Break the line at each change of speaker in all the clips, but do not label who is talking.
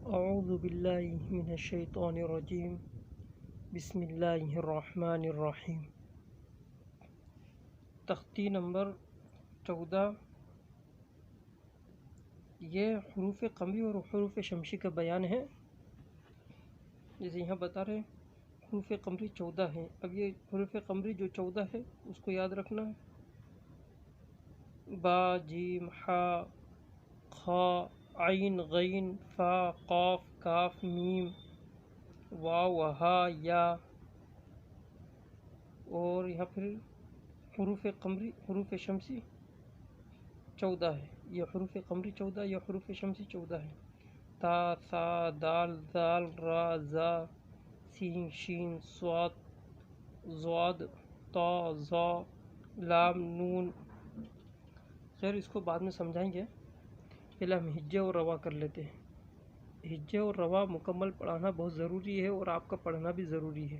اعوذ باللہ من الشیطان الرجیم بسم اللہ الرحمن الرحیم۔ تختی نمبر 14 یہ حروف قمری اور حروف شمسی کا بیان ہے۔ جیسے یہاں بتا رہے ہیں حروف قمری 14 ہیں۔ اب یہ حروف قمری جو 14 ہے اس کو یاد رکھنا ہے۔ با، جیم، حا، خا، عین، غین، فا، قاف، کاف، میم، واو، ہا، یا، اور یہاں پھر حروف قمری حروف شمسی 14 ہے۔ یہ حروف قمری 14 یا حروف شمسی 14 ہے۔ تا، ثا، دال، ذال، را، زا، سین، شین، صاد، ضاد، طا، ظا، لام، نون۔ خیر اس کو بعد میں سمجھائیں گے، پہلے ہم ہجے اور روا کر لیتے ہیں۔ ہجے اور روا مکمل پڑھانا بہت ضروری ہے اور آپ کا پڑھنا بھی ضروری ہے،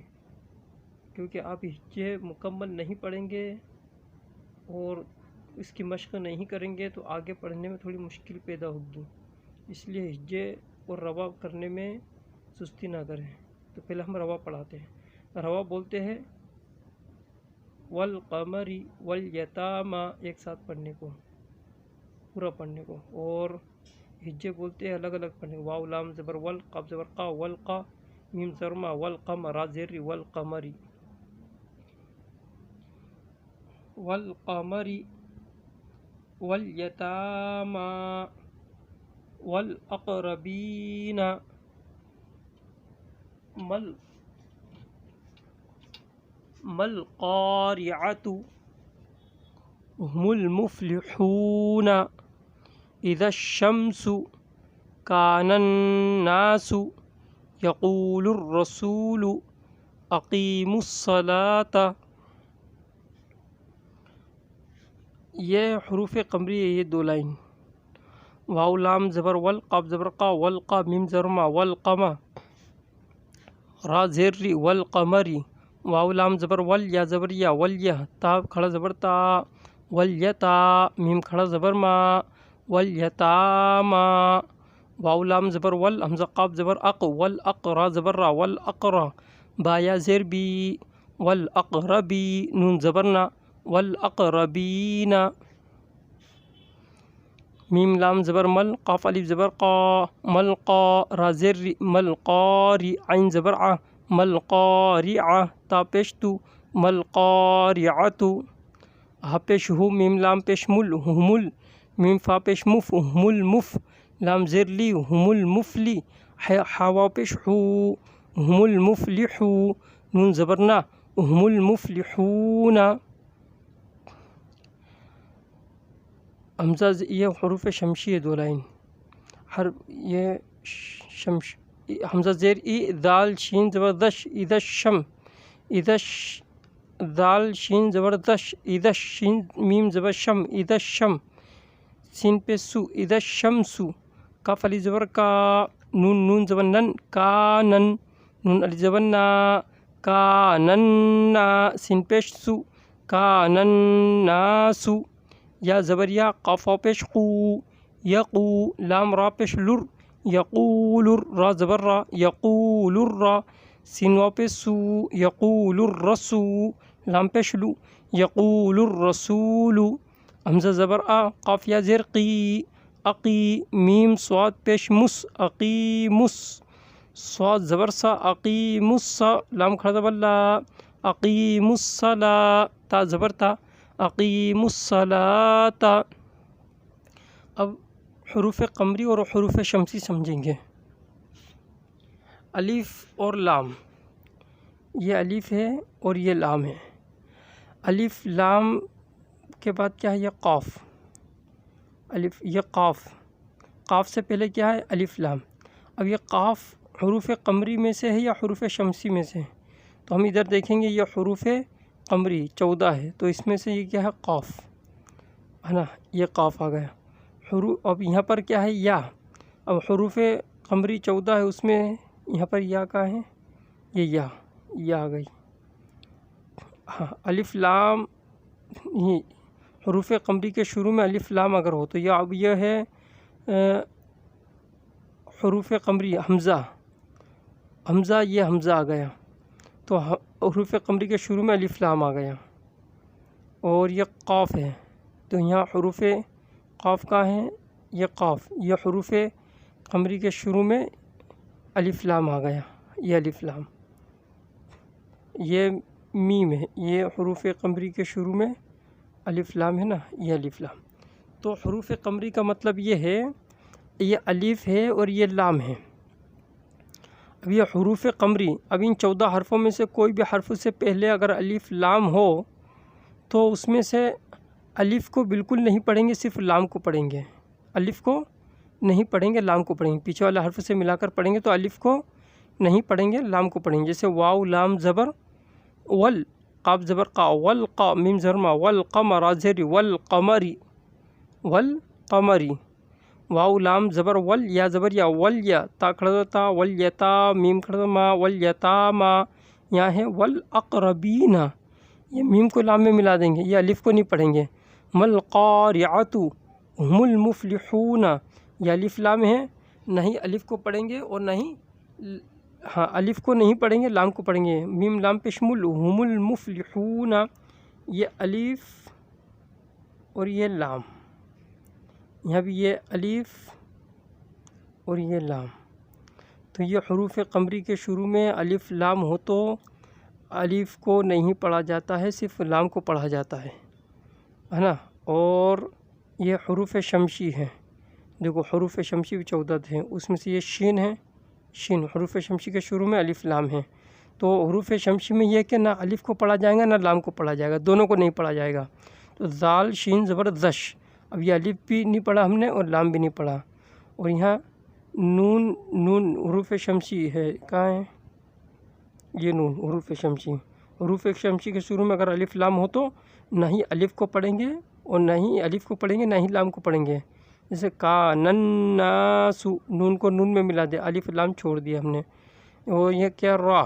کیونکہ آپ ہجے مکمل نہیں پڑھیں گے اور اس کی مشق نہیں کریں گے تو آگے پڑھنے میں تھوڑی مشکل پیدا ہوگی۔ اس لیے ہجے اور روا کرنے میں سستی نہ کریں۔ تو پہلے ہم روا پڑھاتے ہیں۔ روا بولتے ہیں والقمر والیتاما، ایک ساتھ پڑھنے کو، پورا پڑھنے کو، اور ہجے بولتے ہیں الگ الگ پڑھنے کو۔ واو لام زبر ول، قاف زبر قا، والقا، میم زرما، والقمر، را زیر والقمری، والقمر، والیتاما، والاقربین، مالقارعۃ، هم المفلحون، اذا الشمس، كان الناس، يقول الرسول، اقیموا الصلاة۔ یہ حروف قمری ہے، یہ دو لائن۔ واو لام زبر ول، قاف زبر قا، والقا، میم زرما، والقما، را زیر ری، والقمری، واو لام زبر ول، یا زبر یا، ولیہ، تا کھڑا زبر تا، ولیتا، میم کھڑا زبر ما، والیتاما، واو لام زبر ول، حمزہ قاف زبر اق، والاقرا زبر را، والاقرا، با یا زیر بی، والاقربی، نون زبرنا، والاقربین، میم لام زبر مل، قاف الف زبر قا، ملقا، را زیر ری، ملقاری، عین زبر ع، ملقارعہ، تا پیش تو، ملقارعۃ، ہا پیش ہو، میم لام پیش مل، ہمل، میم فا پیش مف، ہم المف، لام زیر لی، ہم المفلی، حا واو پیش حو، ہم المفلحو، نون زبرنا، ہم المفلحون۔ حمزہ یہ حروف شمسی ہے، دو لائن۔ یہ حمزہ زیر ای، دال شین زبر دش، اذا الشم، دال شین زبر دش، اذا شین میم زبر شم، اذا الشم، سین پہ سو، اذا الشمس، کاف علی زبر کا، نون زبر نن، کانن، نون علی زبر نا، کانن، سین پیش سو، کانن ناس، یا زبر یا، قاف واو پیش قو، یقو، لام را پیش لر، یقول، را زبر را، یقول الرا، سین واو پیش سو، یقول الرسو، لام پیش لو، یقول الرسول، حمزہ زبر آ، قاف یا زیر قی، اقی، میم صاد پیش مس، اقیمس، صاد زبر سا، اقیمس، لام کھڑا زبر لا، اقیموا الصلاۃ، تا زبر تا، اقیموا الصلاۃ۔ اب حروف قمری اور حروف شمسی سمجھیں گے۔ الف اور لام، یہ الف ہے اور یہ لام ہے۔ الف لام کے بعد کیا ہے؟ یہ قاف، الف، یہ قاف، قاف سے پہلے کیا ہے؟ الف لام۔ اب یہ قاف حروف قمری میں سے ہے یا حروف شمسی میں سے ہے؟ تو ہم ادھر دیکھیں گے، یہ حروف قمری 14 ہے، تو اس میں سے یہ کیا ہے؟ قاف ہے نا، یہ قاف آ گیا۔ اب یہاں پر کیا ہے؟ یا۔ اب حروف قمری 14 ہے، اس میں یہاں پر یا کا ہے؟ یہ یا آ گئی۔ ہاں، الف لام، یہ حروف قمری کے شروع میں الف لام اگر ہو تو اب یہ ہے حروف قمری حمزہ، حمزہ یہ حمزہ آ گیا، تو حروف قمری کے شروع میں الف لام آ گیا، اور یہ قاف ہے، تو یہاں حروف قاف کا ہے، یہ قاف، یہ حروف قمری کے شروع میں الف لام آ گیا، یہ الف لام، یہ میم ہے، یہ حروف قمری کے شروع میں الف لام ہے نا، یہ الف لام۔ تو حروف قمری کا مطلب یہ ہے، یہ الف ہے اور یہ لام ہے۔ اب یہ حروف قمری، اب ان 14 حرفوں میں سے کوئی بھی حرف سے پہلے اگر الف لام ہو تو اس میں سے الف کو بالکل نہیں پڑھیں گے، صرف لام کو پڑھیں گے، الف کو نہیں پڑھیں گے، لام کو پڑھیں گے، پیچھے والے حرف سے ملا کر پڑھیں گے تو الف کو نہیں پڑھیں گے، لام کو پڑھیں گے، جیسے واو لام زبر ول، قاف زبر قا، والقا میم زبر ما، والقمر زیر والقمری، والقمری، واو لام زبر ول، یا زبر یا، ول یا، تا کھڑا تا، ول یتا، میم کھڑا ما، ول یتاما، یہاں ہے والاقربین، یہ میم کو لام میں ملا دیں گے، یہ الف کو نہیں پڑھیں گے، ملقارعۃ هم المفلحون، یہ الف لام ہے، نہیں الف کو پڑھیں گے اور نہیں الف کو نہیں پڑھیں گے، لام کو پڑھیں گے، میم لام پشمل هم المفلحون، یہ الف اور یہ لام، یہاں بھی یہ الف اور یہ لام، تو یہ حروف قمری کے شروع میں الف لام ہو تو الف کو نہیں پڑھا جاتا ہے، صرف لام کو پڑھا جاتا ہے نا۔ اور یہ حروف شمسی ہیں، دیکھو حروف شمسی بھی 14 ہیں، اس میں سے یہ شین ہے، شین حروف شمسی کے شروع میں الف لام ہے، تو حروف شمسی میں یہ کہ نہ الف کو پڑھا جائے گا نہ لام کو پڑھا جائے گا، دونوں کو نہیں پڑھا جائے گا، تو زال شین زبر زش، اب یہ الف بھی نہیں پڑھا ہم نے اور لام بھی نہیں پڑھا، اور یہاں نون، نون حروف شمسی ہے، کہاں ہے یہ نون حروف شمسی، حروف شمسی کے شروع میں اگر الف لام ہو تو نہ ہی الف کو پڑھیں گے اور نہ ہی الف کو پڑھیں گے نہ ہی لام کو پڑھیں گے، جیسے کان الناس، نون کو نون میں ملا دے، الف لام چھوڑ دیا ہم نے، اور یہ کیا را،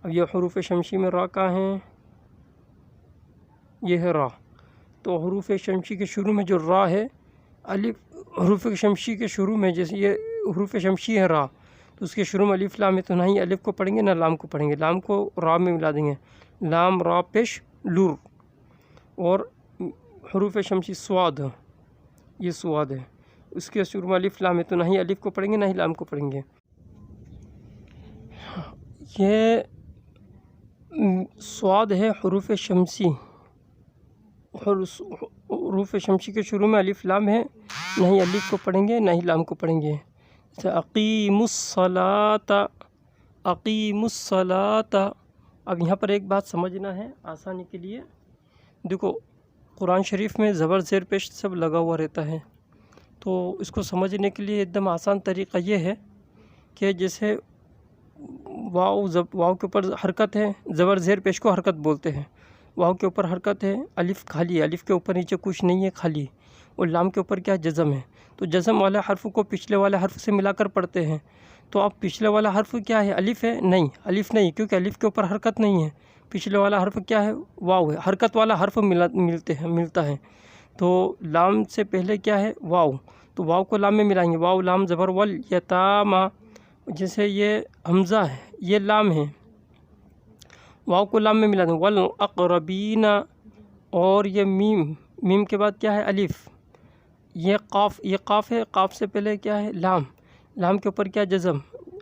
اب یہ حروف شمسی میں را کہاں ہے، یہ ہے را، تو حروف شمسی کے شروع میں جو را ہے، الف حروف شمسی کے شروع میں جیسے یہ حروف شمسی ہے را، تو اس کے شروع میں الف لام ہے تو نہ ہی الف کو پڑھیں گے نہ لام کو پڑھیں گے، لام کو را میں ملا دیں گے، لام را پیش لور، اور حروف شمسی سواد، یہ سواد ہے، اس کے شروع میں الف لام ہے تو نہ ہی الف کو پڑھیں گے نہ ہی لام کو پڑھیں گے۔ یہ سواد ہے حروف شمسی، حروف شمسی کے شروع میں الف لام ہے، نہ ہی الف کو پڑھیں گے نہ ہی لام کو پڑھیں گے، جیسے اقیموا الصلاۃ، اقیموا الصلاۃ۔ اب یہاں پر ایک بات سمجھنا ہے آسانی کے لیے، دیکھو قرآن شریف میں زبر زیر پیش سب لگا ہوا رہتا ہے، تو اس کو سمجھنے کے لیے ایک دم آسان طریقہ یہ ہے کہ جیسے واو کے اوپر حرکت ہے، زبر زیر پیش کو حرکت بولتے ہیں، واو کے اوپر حرکت ہے، الف خالی ہے، الف کے اوپر نیچے کچھ نہیں ہے خالی، اور لام کے اوپر کیا جزم ہے، تو جزم والے حرف کو پچھلے والے حرف سے ملا کر پڑھتے ہیں، تو اب پچھلے والا حرف کیا ہے، الف ہے، نہیں الف نہیں، کیونکہ الف کے اوپر حرکت نہیں ہے، پچھلے والا حرف کیا ہے، واو ہے، حرکت والا حرف ملتا ہے، تو لام سے پہلے کیا ہے، واو، تو واو کو لام میں ملائیں گے، واو لام زبر ول یتاما، جیسے یہ حمزہ ہے یہ لام ہے، واو کو لام میں ملا دیں، والاقربین، اور یہ میم، میم کے بعد کیا ہے، الف، یہ قاف، یہ قاف ہے، قاف سے پہلے کیا ہے، لام، لام کے اوپر کیا جزم،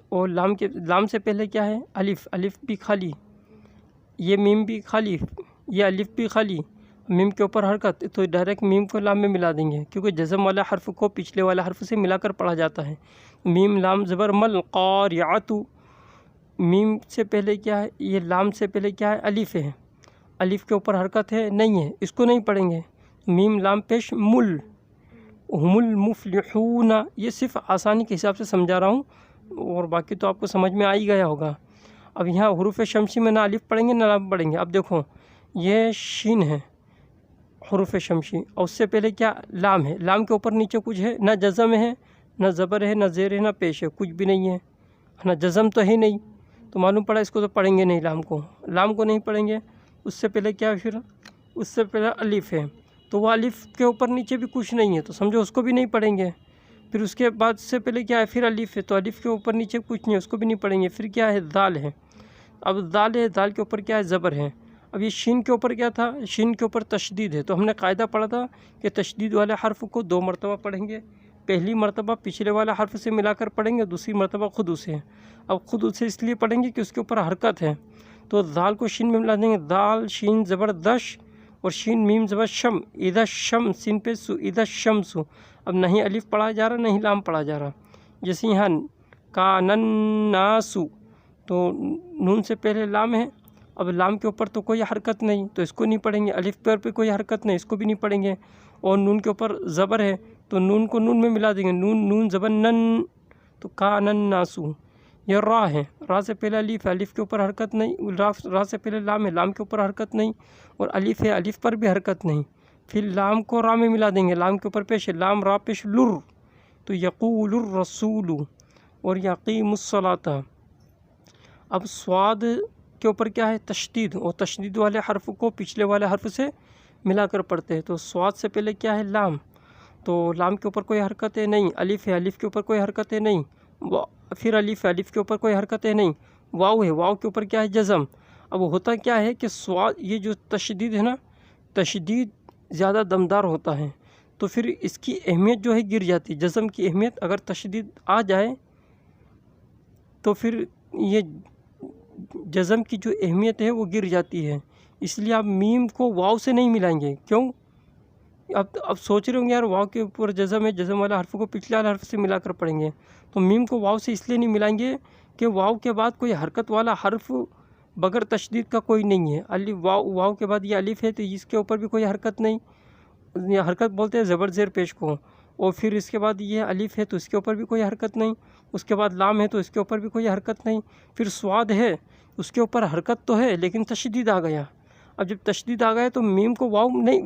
اور لام سے پہلے کیا ہے، الف، الف بھی خالی، یہ میم بھی خالی، یہ الف بھی خالی، میم کے اوپر حرکت، تو ڈائریکٹ میم کو لام میں ملا دیں گے، کیونکہ جزم والا حرف کو پچھلے والے حرف سے ملا کر پڑھا جاتا ہے، میم لام زبر مل قارعۃ، میم سے پہلے کیا ہے، یہ لام سے پہلے کیا ہے، الف ہے، الف کے اوپر حرکت ہے، نہیں ہے، اس کو نہیں پڑھیں گے، میم لام پیش مل، هم المفلحون، یہ صرف آسانی کے حساب سے سمجھا رہا ہوں، اور باقی تو آپ کو سمجھ میں آ ہی گیا ہوگا۔ اب یہاں حروف شمسی میں نہ الف پڑھیں گے نہ لام پڑھیں گے، اب دیکھو یہ شین ہے حروف شمسی، اور اس سے پہلے کیا لام ہے، لام کے اوپر نیچے کچھ ہے، نہ جزم ہے نہ زبر ہے نہ زیر ہے نہ پیش ہے، کچھ بھی نہیں ہے، نہ جزم تو ہے نہیں، تو معلوم پڑا اس کو تو پڑھیں گے نہیں، لام کو نہیں پڑھیں گے، اس سے پہلے کیا، پھر اس سے پہلے الف ہے، تو وہ الف کے اوپر نیچے بھی کچھ نہیں ہے، تو سمجھو اس کو بھی نہیں پڑھیں گے، پھر اس کے بعد سے پہلے کیا ہے، پھر الف ہے، تو الف کے اوپر نیچے کچھ نہیں ہے، اس کو بھی نہیں پڑھیں گے۔ پھر کیا ہے، دال ہے، اب دال ہے، دال کے اوپر کیا ہے، زبر ہے۔ اب یہ شین کے اوپر کیا تھا، شین کے اوپر تشدید ہے، تو ہم نے قاعدہ پڑھا تھا کہ تشدید والے حرف کو 2 مرتبہ پڑھیں گے۔ پہلی مرتبہ پچھلے والے حرف سے ملا کر پڑھیں گے، دوسری مرتبہ خود اسے۔ اب خود اسے اس لیے پڑھیں گے کہ اس کے اوپر حرکت ہے، تو دال کو شین میں ملا دیں گے، دال شین زبر دش اور شین میم زبر شم، اذا شم سین پہ سو، اذا شمس۔ اب نہیں الف پڑھا جا رہا، نہیں لام پڑھا جا رہا، جیسے یہاں کانن ناسو، تو نون سے پہلے لام ہے، اب لام کے اوپر تو کوئی حرکت نہیں، تو اس کو نہیں پڑھیں گے۔ الف پر پہ کوئی حرکت نہیں، اس کو بھی نہیں پڑھیں گے، اور نون کے اوپر زبر ہے، تو نون کو نون میں ملا دیں گے، نون نون زبر نن، تو کانن ناسو۔ یہ را ہے، را سے پہلے الف ہے، الف کے اوپر حرکت نہیں، را سے پہلے لام ہے، لام کے اوپر حرکت نہیں، اور الف ہے، الف پر بھی حرکت نہیں۔ پھر لام کو را میں ملا دیں گے، لام کے اوپر پیش ہے، لام را پیش لر، تو یقول الرسول اور یقیم الصلاۃ۔ اب صاد کے اوپر کیا ہے، تشدید، اور تشدید والے حرف کو پچھلے والے حرف سے ملا کر پڑھتے ہیں، تو صاد سے پہلے کیا ہے، لام، تو لام کے اوپر کوئی حرکت ہے نہیں، الف ہے، الف کے اوپر کوئی حرکت ہے نہیں، پھر الف ہے، الف کے اوپر کوئی حرکت ہے نہیں، واو ہے، واو کے اوپر کیا ہے، جزم۔ اب ہوتا کیا ہے کہ صاد، یہ جو تشدید ہے نا، تشدید زیادہ دمدار ہوتا ہے، تو پھر اس کی اہمیت جو ہے گر جاتی ہے، جزم کی اہمیت اگر تشدید آ جائے تو پھر یہ جزم کی جو اہمیت ہے وہ گر جاتی ہے، اس لیے آپ میم کو واو سے نہیں ملائیں گے۔ کیوں؟ اب سوچ رہے ہوں گے یار واو کے اوپر جزم ہے، جزم والا حرف کو پچھلے والے حرف سے ملا کر پڑھیں گے، تو میم کو واو سے اس لیے نہیں ملائیں گے کہ واو کے بعد کوئی حرکت والا حرف بغیر تشدید کا کوئی نہیں ہے۔ الف واو کے بعد یہ الف ہے، تو اس کے اوپر بھی کوئی حرکت نہیں، یہ حرکت بولتے ہیں زبر زیر پیش کو، اور پھر اس کے بعد یہ الف ہے تو اس کے اوپر بھی کوئی حرکت نہیں، اس کے بعد لام ہے تو اس کے اوپر بھی کوئی حرکت نہیں، پھر صاد ہے، اس کے اوپر حرکت تو ہے لیکن تشدید آ گیا۔ اب جب تشدید آ گیا تو میم کو واو نہیں،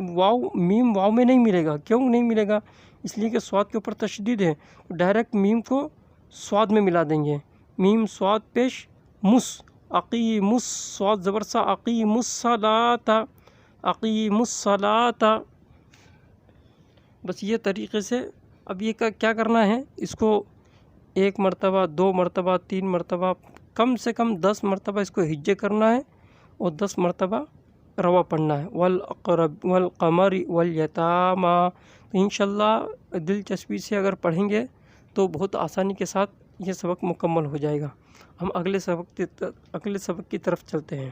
میم واو میں نہیں ملے گا۔ کیوں نہیں ملے گا؟ اس لیے کہ صاد کے اوپر تشدید ہے، ڈائریکٹ میم کو صاد میں ملا دیں گے، میم صاد پیش مس، اقیم صاد زبر سا، اقیم الصلاۃ، اقیم الصلاۃ۔ بس یہ طریقے سے اب یہ کیا کرنا ہے، اس کو 1 مرتبہ 2 مرتبہ 3 مرتبہ کم سے کم 10 مرتبہ اس کو ہجے کرنا ہے، اور 10 مرتبہ روا پڑھنا ہے، والاقرب والقمر والیتاما۔ تو انشاءاللہ دلچسپی سے اگر پڑھیں گے تو بہت آسانی کے ساتھ یہ سبق مکمل ہو جائے گا۔ ہم اگلے سبق کی طرف چلتے ہیں۔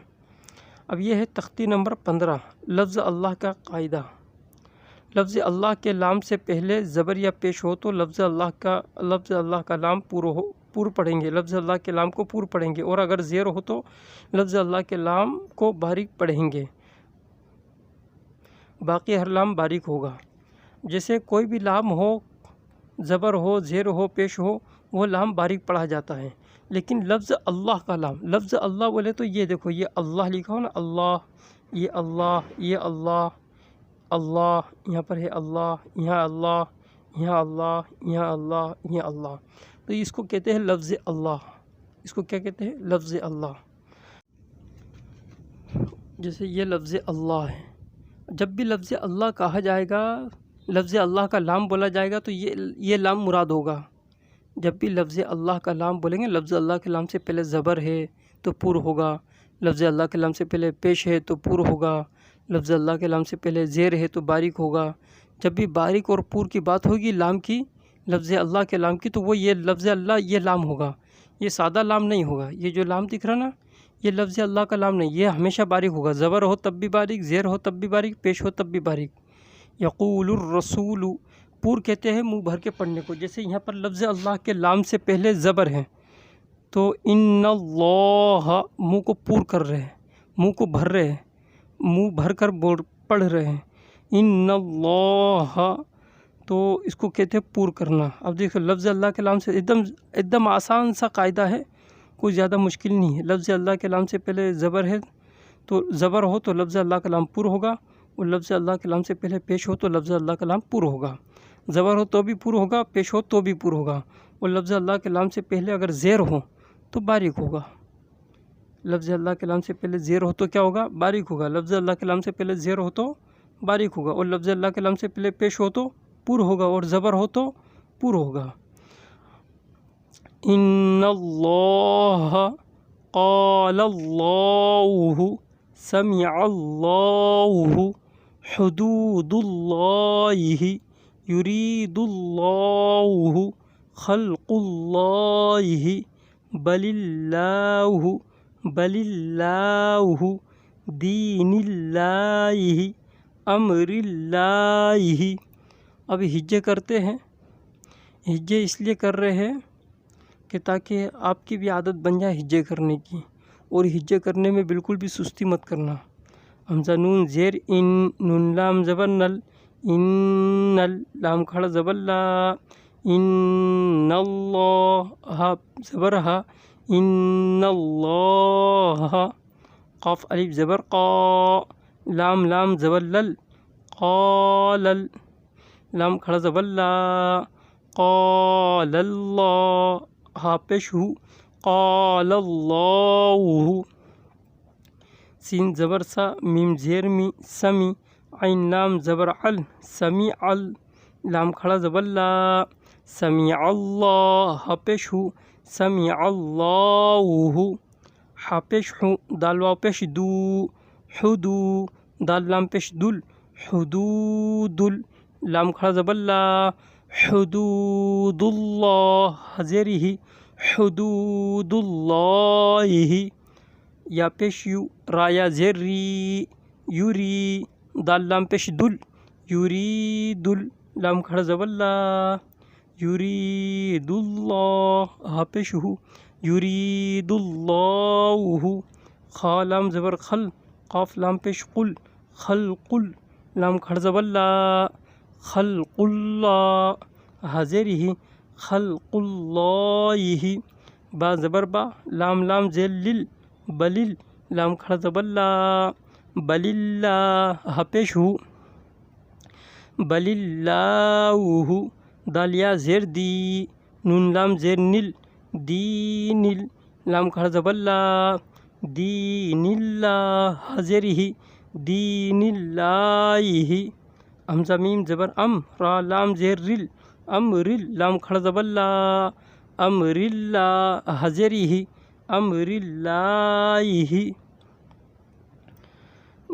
اب یہ ہے تختی نمبر 15، لفظ اللہ کا قاعدہ۔ لفظ اللہ کے لام سے پہلے زبر یا پیش ہو تو لفظ اللہ کا لام پور پڑھیں گے، لفظ اللہ کے لام کو پور پڑھیں گے، اور اگر زیر ہو تو لفظ اللہ کے لام کو باریک پڑھیں گے، باقی ہر لام باریک ہوگا۔ جیسے کوئی بھی لام ہو، زبر ہو، زیر ہو، پیش ہو، وہ لام باریک پڑھا جاتا ہے، لیکن لفظ اللہ کا لام، لفظ اللہ بولے تو یہ دیکھو، یہ اللہ لکھا ہو نا، اللہ، یہ اللہ، یہ اللہ، اللہ، یہاں پر ہے اللہ، یہاں اللہ، یہاں اللہ، یہاں اللہ، یہاں اللہ، تو اس کو کہتے ہیں لفظ اللہ، اس کو کیا کہتے ہیں، لفظ اللہ۔ جیسے یہ لفظ اللہ ہے، جب بھی لفظ اللہ کہا جائے گا، لفظ اللہ کا لام بولا جائے گا تو یہ لام مراد ہوگا۔ جب بھی لفظ اللہ کا لام بولیں گے، لفظ اللہ کے لام سے پہلے زبر ہے تو پور ہوگا، لفظ اللہ کے لام سے پہلے پیش ہے تو پور ہوگا، لفظ اللہ کے لام سے پہلے زیر ہے تو باریک ہوگا۔ جب بھی باریک اور پور کی بات ہوگی لام کی، لفظ اللہ کے لام کی، تو وہ یہ لفظ اللہ یہ لام ہوگا، یہ سادہ لام نہیں ہوگا۔ یہ جو لام دکھ رہا نا، یہ لفظ اللہ کا لام نہیں، یہ ہمیشہ باریک ہوگا، زبر ہو تب بھی باریک، زیر ہو تب بھی باریک، پیش ہو تب بھی باریک۔ یقول الرسول، پور کہتے ہیں منہ بھر کے پڑھنے کو، جیسے یہاں پر لفظ اللہ کے لام سے پہلے زبر ہے تو ان اللہ، منہ کو پور کر رہے ہیں، منہ کو بھر رہے ہیں، منہ بھر کر پڑھ رہے ہیں، ان اللہ، تو اس کو کہتے ہیں پور کرنا۔ اب دیکھو لفظ اللہ کے لام سے ایک دم آسان سا قاعدہ ہے، کوئی زیادہ مشکل نہیں ہے۔ لفظ اللہ کے لام سے پہلے زبر ہے تو زبر ہو تو لفظ اللہ کا لام پور ہوگا، اور لفظ اللہ کے لام سے پہلے پیش ہو تو لفظ اللہ کا لام پور ہوگا، زبر ہو تو بھی پور ہوگا، پیش ہو تو بھی پور ہوگا، اور لفظ اللہ کے لام سے پہلے اگر زیر ہو تو باریک ہوگا۔ لفظ اللہ کے لام سے پہلے زیر ہو تو کیا ہوگا، باریک ہوگا، لفظ اللہ کے لام سے پہلے زیر ہو تو باریک ہوگا، اور لفظ اللہ کے لام سے پہلے پیش ہو تو پور ہوگا، اور زبر ہو تو پر ہوگا. ان اللہ قال اللہ سمع اللہ حدود اللہ یرید اللہ خلق اللہ بل اللہ دین اللہ امر اللہ. اب ہجے کرتے ہیں. ہجے اس لیے کر رہے ہیں کہ تاکہ آپ کی بھی عادت بن جائے ہجے کرنے کی، اور ہجے کرنے میں بالکل بھی سستی مت کرنا. حمزہ نون زیر ان، نون لام زبر نل، ان لام کھڑا زبر لا، ان اللہ ہا زبر ہا، ان اللہ قاف الف زبر قا، لام زبر لل، قال لام کھڑا زبر لا، قال اللہ ہا پیش ہو، قال اللہ. سین زبر سا، میم زیر می سمی، عین لام زبر عل، سمیع لام کھڑا زبر لا، سمیع اللہ ہا پیش ہو، سمیع اللہ. ہا پیش ہو، دال واو پیش دو، حدو دال لام پیش دل، حدود لام کھڑا زبر لا، حدود اللہ حزیرہ، حدود اللہ. یا پیش یو، رایا زیر ری، یوری دال لام پیش دل، یرید لام کھڑا زبر لا، یرید اللہ ہا پیش ہو، یرید اللہ. خا لام زبر خل، قاف لام پیش قل، خلق لام کھڑا زبر لا، خلق اللہ حاضرہ، خلق اللہ. با زبر با، لام زیر لل، بلل لام کھڑا زبر لا، بل اللہ ہا پیش ہو، بل اللہ. دال یا زیر دی، نون لام زیر نل، دین لام کھڑا زبر لا، دین اللہ حاضرہ، دین اللہ. حمزہ میم زبر ام، را لام زیر رل، امر لام کھڑا زبر لا، امر اللہ حاضرہ، امر اللہ.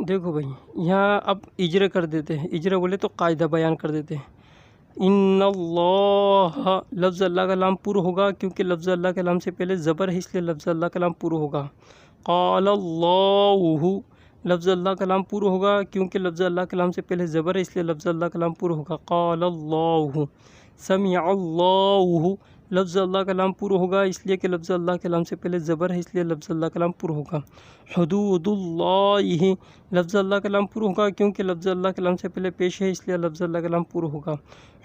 دیکھو بھائی یہاں اب اجرا کر دیتے ہیں. اجرا بولے تو قاعدہ بیان کر دیتے ہیں. ان اللہ، لفظ اللہ کا لام پر ہوگا کیونکہ لفظ اللہ کے لام سے پہلے زبر ہے، اس لیے لفظ اللہ کا لام پر ہوگا. قال اللہ، لفظ اللہ کا لام پر ہوگا کیونکہ لفظ اللہ کے لام سے پہلے زبر ہے، اس لیے لفظ اللہ کا لام پر ہوگا. قال اللہ. سمع اللہ، لفظ اللہ کا لام پر ہوگا اس لیے کہ لفظ اللہ کے لام سے پہلے زبر ہے، اس لیے لفظ اللہ کا لام پر ہوگا. حدود اللہ، لفظ اللہ کا لام پر ہوگا کیونکہ لفظ اللہ کے لام سے پہلے پیش ہے، اس لیے لفظ اللہ کا لام پر ہوگا.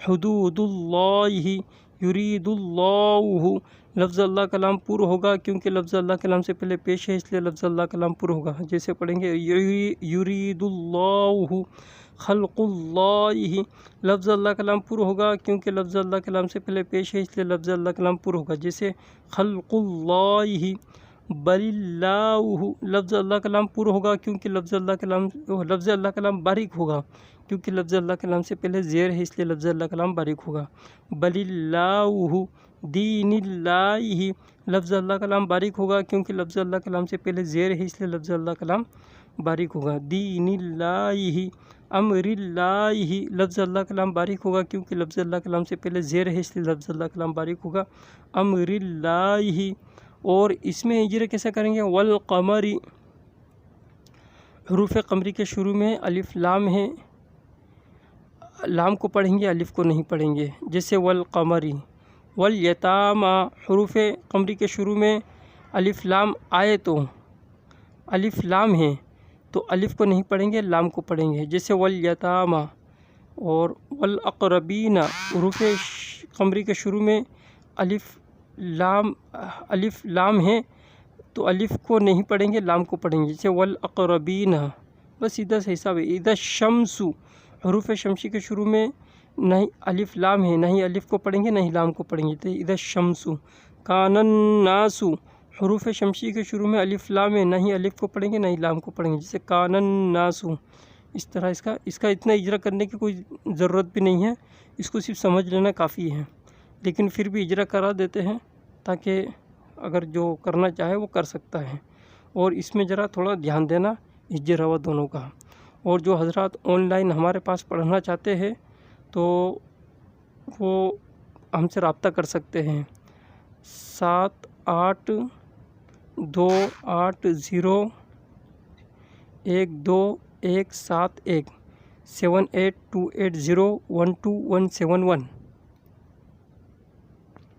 حدود اللہ. یرید اللہ، لفظ اللہ کا لام پر ہوگا کیونکہ لفظ اللہ کے لام سے پہلے پیش ہے، اس لیے لفظ اللہ کا لام پر ہوگا. جیسے پڑھیں گے یرید اللہ خلق اللہ، لفظ اللہ کا لام پر ہوگا کیونکہ لفظ اللہ کے لام سے پہلے پیش ہے، اس لیے لفظ اللہ کا لام پر ہوگا. جیسے خلق اللہ. بل اللہ، لفظ اللہ کا لام پر ہوگا کیونکہ لفظ اللہ کا لام باریک ہوگا کیونکہ لفظ اللہ کے لام سے پہلے زیر ہے، اس لیے لفظ اللہ کا لام باریک ہوگا. بل اللہ. دین اللہ، لفظ اللہ کا لام باریک ہوگا کیونکہ لفظ اللہ کے لام سے پہلے زیر ہے، اس لیے لفظ اللہ کا لام باریک ہوگا. دین اللہ. امر اللہ، لفظ اللہ کا لام باریک ہوگا کیونکہ لفظ اللہ کے لام سے پہلے زیر ہے، اس لیے لفظ اللہ کا لام باریک ہوگا. امر اللہ. اور اس میں اجرا کیسے کریں گے؟ والقمر، حروف قمری کے شروع میں الف لام ہے، لام کو پڑھیں گے، الف کو نہیں پڑھیں گے. جیسے والقمر. والیتاما، حروف قمری کے شروع میں الف لام آئے تو الف لام ہے تو الف کو نہیں پڑھیں گے، لام کو پڑھیں گے. جیسے والیتاما. اور والاقربین، حروف قمری کے شروع میں الف لام ہے تو الف کو نہیں پڑھیں گے، لام کو پڑھیں گے. جیسے والاقربین. بس ادھر سے حساب ہے. اذا الشمس، حروف شمسی کے شروع میں نہیں الف لام ہے، نہیں الف کو پڑھیں گے نہیں لام کو پڑھیں گے. تو اذا الشمس. کان الناس، حروف شمسی کے شروع میں الف لام ہے، نہیں الف کو پڑھیں گے نہیں لام کو پڑھیں گے. جیسے کان الناس. اس طرح اس کا اتنا اجرا کرنے کی کوئی ضرورت بھی نہیں ہے، اس کو صرف سمجھ لینا کافی ہے. لیکن پھر بھی اجرا کرا دیتے ہیں تاکہ اگر جو کرنا چاہے وہ کر سکتا ہے۔ اور اس میں ذرا تھوڑا دھیان دینا حج روا دونوں کا۔ اور جو حضرات آن لائن ہمارے پاس پڑھنا چاہتے ہیں تو وہ ہم سے رابطہ کر سکتے ہیں 7828012171 7828012171